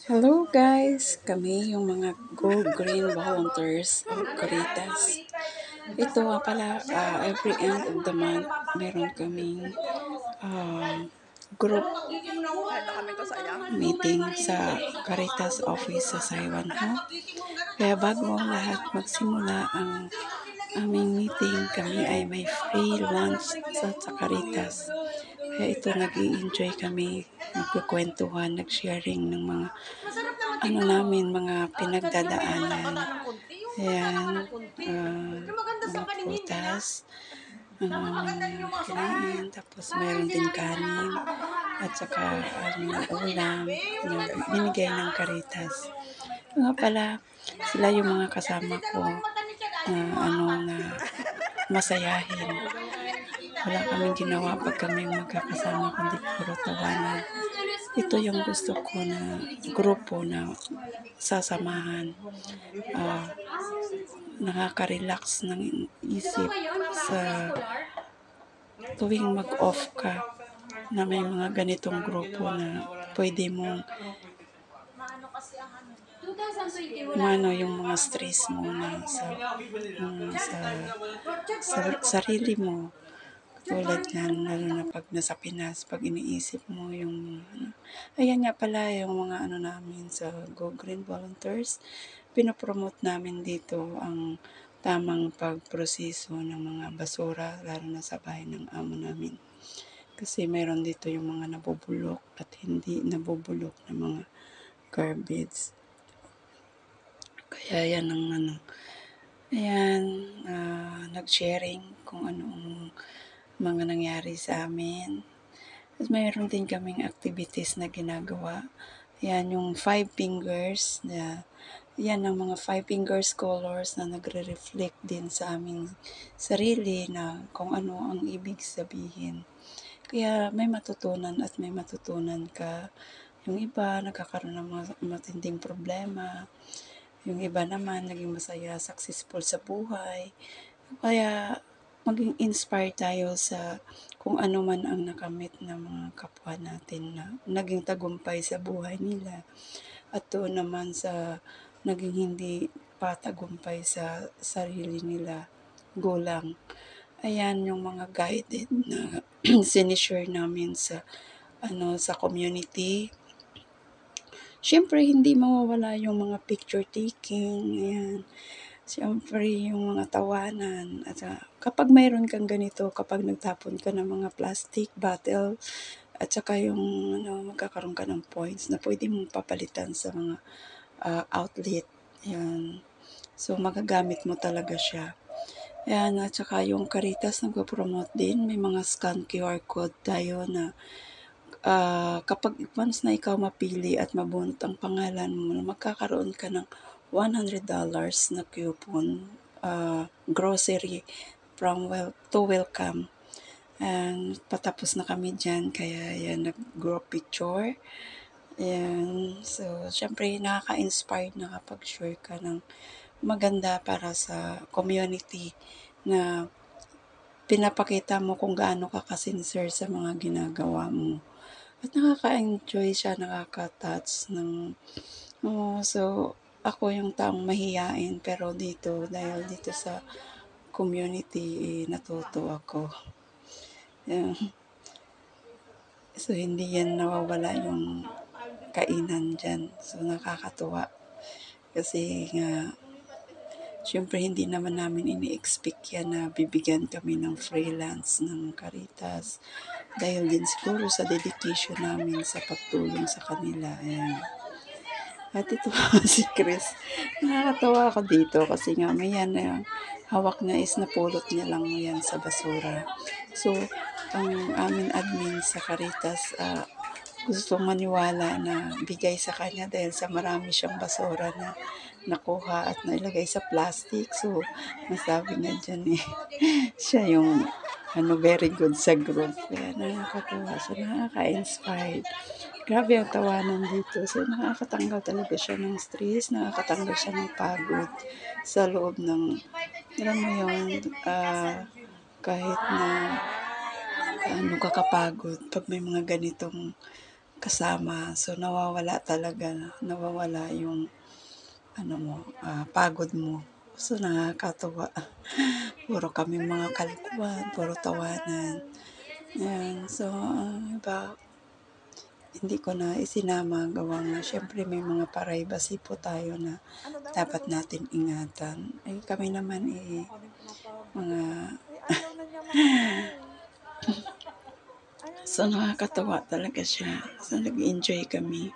Hello guys! Kami yung mga Go Green Volunteers of Caritas. Ito nga pala, every end of the month, meron kaming group meeting sa Caritas office sa Saiwanho. Kaya bago ang lahat magsimula ang aming meeting, kami ay may free lunch sa Caritas. Kaya ito, nag-i-enjoy kami, nagkukwentuhan, nag-sharing ng mga namin, mga pinagdadaanan. Ayan, mga prutas, ang aming kinain, tapos mayroon din kanin, at saka ulam na binigay ng Caritas. Nga pala, sila yung mga kasama ko na masayahin. Wala kaming ginawa pag kami magkakasama, kundi puro tawanan. Ito yung gusto ko na grupo na sasamahan. Nakaka-relax ng isip sa tuwing mag-off ka, na may mga ganitong grupo na pwede mong yung mga stress mo na sa sarili mo. Tulad yan, lalo na pag nasa Pinas, pag iniisip mo yung ayan nga pala yung mga namin sa Go Green Volunteers, pinopromote namin dito ang tamang pagproseso ng mga basura, lalo na sa bahay ng amo namin. Kasi mayroon dito yung mga nabubulok at hindi nabubulok na mga garbage. Kaya yan ang ayan, nag-sharing kung anong mga nangyari sa amin. At mayroon din kaming activities na ginagawa. Yan yung 5 fingers na yan ang mga 5 fingers colors na nagre-reflect din sa aming sarili na kung ano ang ibig sabihin. Kaya may matutunan at may matutunan ka. Yung iba nagkakaroon ng mga matinding problema. Yung iba naman naging masaya, successful sa buhay. Kaya maging inspired tayo sa kung ano man ang nakamit ng mga kapwa natin na naging tagumpay sa buhay nila. At doon naman sa naging hindi patagumpay sa sarili nila, gulang. Ayan yung mga guided na sinishare namin sa community. Siyempre, hindi mawawala yung mga picture taking, ayan. Siyempre, yung mga tawanan. At kapag mayroon kang ganito, kapag nagtapon ka ng mga plastic bottle, at saka yung magkakaroon ka ng points na pwede mong papalitan sa mga outlet. Yan. So, magagamit mo talaga siya. Yan, at saka yung Caritas nagpo-promote din. May mga scan QR code tayo na kapag once na ikaw mapili at mabunot ang pangalan mo, magkakaroon ka ng $100 na coupon, grocery to welcome. And patapos na kami dyan, kaya yan, nag-group picture. Ayan, so, syempre, nakaka-inspired na kapag share ka ng maganda para sa community na pinapakita mo kung gaano ka kasincere sa mga ginagawa mo. At nakaka-enjoy siya, nakaka-touch so, ako yung taong mahiyain, pero dahil dito sa community, natuto ako. So, hindi yan nawawala yung kainan dyan. So, nakakatuwa. Kasi nga, syempre hindi naman namin ini-expect yan na bibigyan kami ng freelance ng Caritas. Dahil din siguro sa dedication namin sa pagtulong sa kanila. Ayan. At ito si Chris. Nakakatawa ako dito kasi nga may yan hawak na is napulot niya lang yan sa basura. So, ang aming admin sa Caritas, gusto maniwala na bigay sa kanya dahil sa marami siyang basura na nakuha at nailagay sa plastic. So, nasabi nga dyan siya yung very good sa group. Kaya nakakatawa siya, nakaka-inspired. Grabe ang tawanan dito. So, nakakatanggal talaga siya ng stress, nakakatanggal siya ng pagod sa loob ng, alam mo yung, kahit na kakapagod, pag may mga ganitong kasama. So, nawawala yung pagod mo. So, nakakatuwa. Puro kami mga kalikuan, puro tawanan. Ayan. So, hindi ko na isinama gawa nga siyempre may mga privacy po tayo na dapat natin ingatan. Kami naman mga so nakakatawa talaga siya. So nag-enjoy kami.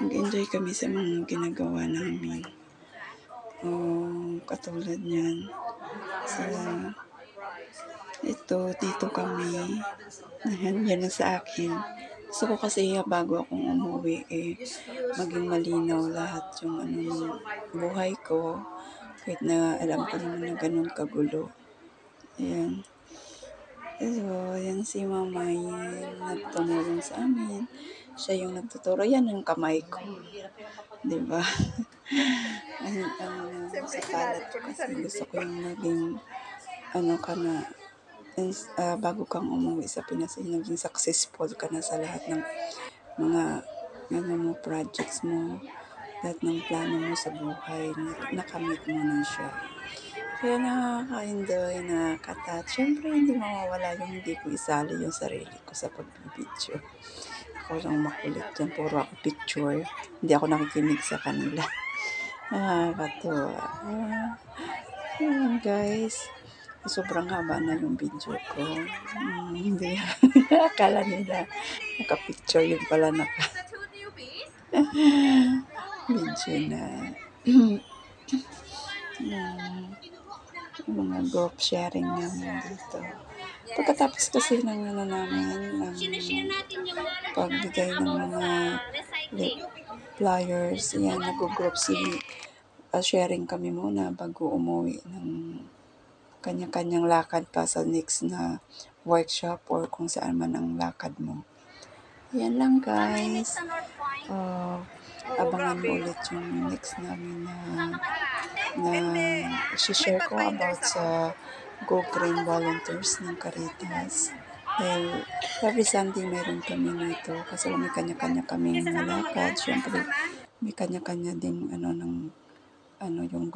Nag-enjoy kami sa mga ginagawa namin. Katulad niyan. Dito kami. Yan sa akin. Gusto ko kasi bago akong umuwi, maging malinaw lahat yung ng buhay ko. Kahit na alam ko naman na ganun kagulo. Ayan. So, yan si mama yung nagtumulong sa amin. Siya yung nagtuturo. Yan ang kamay ko. Diba? Sa kalat ko kasi gusto ko yung maging bago kang umuwi sa Pinas, naging successful ka na sa lahat ng mga projects mo, lahat ng plano mo sa buhay, nakamit mo na siya. Kaya nakaka-enjoy, nakaka-touch. Siyempre, hindi mawawala yung hindi ko isali yung sarili ko sa pagbibideo. Ako lang makulit yan, puro ako picture. Hindi ako nakikinig sa kanila. Nakakatuwa. Guys, sobrang haba na yung video ko. Hindi. Akala nila naka-picture, yun pala video na. Mga group sharing namin dito. Pagkatapos kasi ng namin, ng pagbigay ng mga flyers, yan, nag-group sharing kami muna bago umuwi ng kanya-kanyang lakad pa sa next na workshop or kung saan man ang lakad mo. Yan lang guys. Abangan mo ulit yung next namin na share ko about sa Go Green Volunteers ng Caritas. Dahil every Sunday meron kami nito kasi may kanya-kanya kaming nalakad. Siyempre may kanya-kanya ding yung